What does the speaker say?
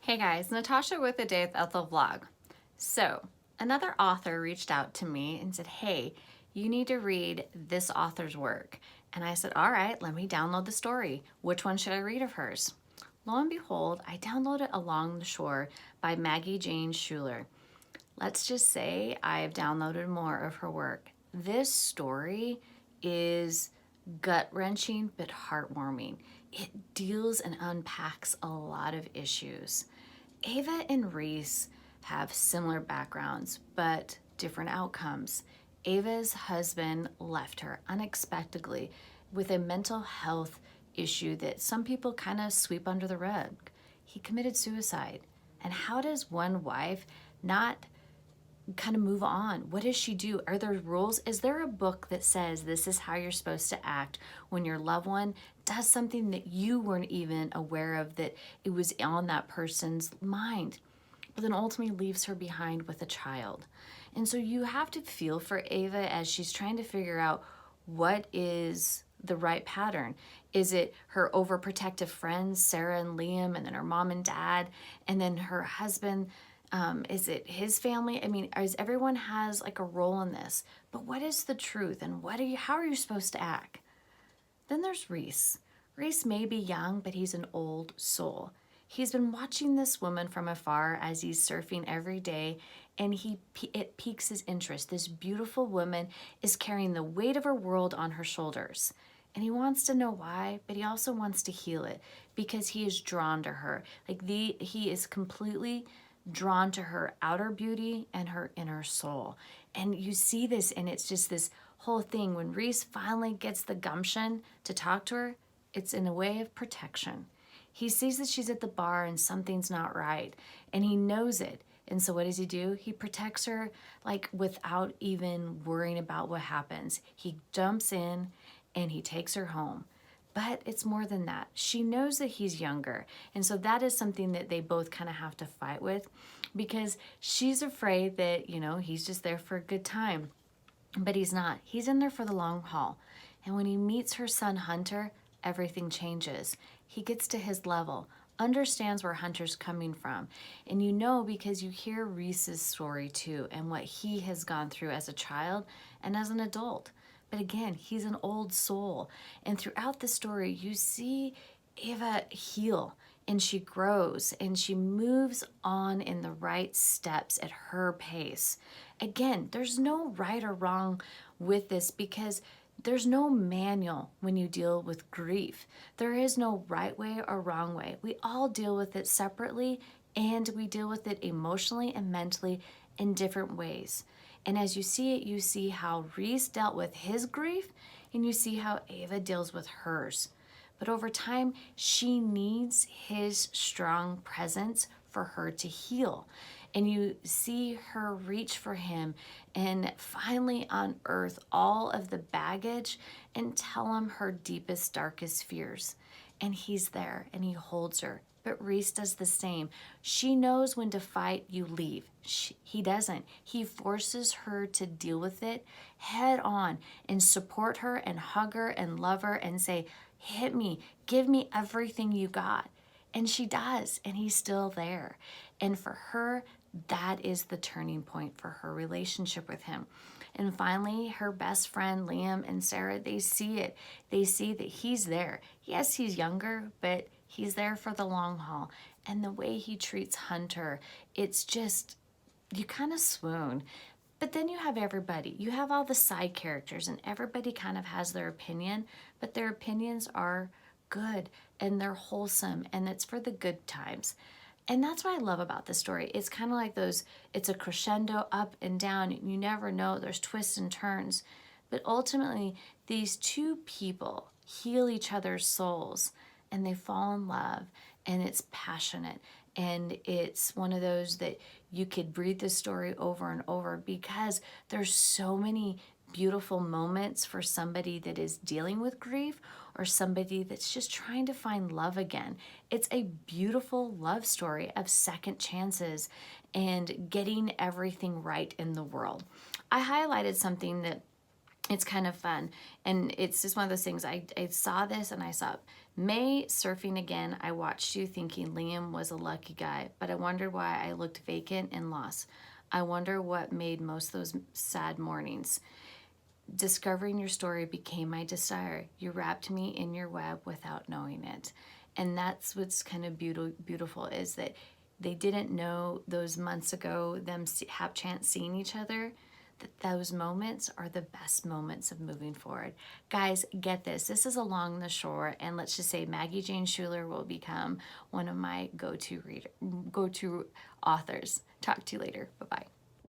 Hey guys, Natasha with the Day with Ethel vlog. So, another author reached out to me and said, hey, you need to read this author's work. And I said, all right, let me download the story. Which one should I read of hers? Lo and behold, I downloaded Along the Shore by Maggie Jane Schuler. Let's just say I've downloaded more of her work. This story is gut-wrenching but heartwarming. It deals and unpacks a lot of issues. Ava and Reece have similar backgrounds, but different outcomes. Ava's husband left her unexpectedly with a mental health issue that some people kind of sweep under the rug. He committed suicide. And how does one wife not kind of move on? What does she do? Are there rules? Is there a book that says this is how you're supposed to act when your loved one does something that you weren't even aware of, that it was on that person's mind, but then ultimately leaves her behind with a child? And so you have to feel for Ava as she's trying to figure out what is the right pattern. Is it her overprotective friends, Sarah and Liam, and then her mom and dad, and then her husband? Is it his family? I mean, everyone has like a role in this, but what is the truth, and how are you supposed to act? Then there's Reece. Reece may be young, but he's an old soul. He's been watching this woman from afar as he's surfing every day, and it piques his interest. This beautiful woman is carrying the weight of her world on her shoulders. And he wants to know why, but he also wants to heal it because he is drawn to her. He is completely drawn to her outer beauty and her inner soul. And you see this, and it's just this whole thing. When Reece finally gets the gumption to talk to her, it's in a way of protection. He sees that she's at the bar and something's not right, and he knows it. And so what does he do? He protects her like without even worrying about what happens. He jumps in and he takes her home. But it's more than that. She knows that he's younger. And so that is something that they both kind of have to fight with, because she's afraid that, he's just there for a good time. But he's not. He's in there for the long haul. And when he meets her son, Hunter, everything changes. He gets to his level, understands where Hunter's coming from. And because you hear Reece's story too, and what he has gone through as a child and as an adult. But again, he's an old soul. And throughout the story, you see Ava heal, and she grows, and she moves on in the right steps at her pace. Again, there's no right or wrong with this, because there's no manual when you deal with grief. There is no right way or wrong way. We all deal with it separately, and we deal with it emotionally and mentally in different ways. And as you see it, you see how Reece dealt with his grief, and you see how Ava deals with hers. But over time, she needs his strong presence for her to heal. And you see her reach for him and finally unearth all of the baggage and tell him her deepest, darkest fears. And he's there and he holds her. But Reece does the same. She knows when to fight, you leave. He doesn't. He forces her to deal with it head on and support her and hug her and love her and say, hit me, give me everything you got. And she does, and he's still there. And for her, that is the turning point for her relationship with him. And finally, her best friend, Liam and Sarah, they see it. They see that he's there. Yes, he's younger, but he's there for the long haul. And the way he treats Hunter, it's just, you kind of swoon. But then you have everybody. You have all the side characters, and everybody kind of has their opinion, but their opinions are good and they're wholesome, and it's for the good times. And that's what I love about this story. It's kind of like it's a crescendo up and down. You never know. There's twists and turns. But ultimately, these two people heal each other's souls, and they fall in love, and it's passionate. And it's one of those that you could read this story over and over, because there's so many beautiful moments for somebody that is dealing with grief or somebody that's just trying to find love again. It's a beautiful love story of second chances and getting everything right in the world. I highlighted something that It's kind of fun. And it's just one of those things. I saw this and I saw May surfing again. I watched you thinking Liam was a lucky guy, but I wondered why I looked vacant and lost. I wonder what made most of those sad mornings. Discovering your story became my desire. You wrapped me in your web without knowing it. And that's what's kind of beautiful is that they didn't know those months ago, them have chance seeing each other, that those moments are the best moments of moving forward. Guys, get this. This is Along the Shore, and let's just say Maggie Jane Schuler will become one of my go-to authors. Talk to you later. Bye-bye.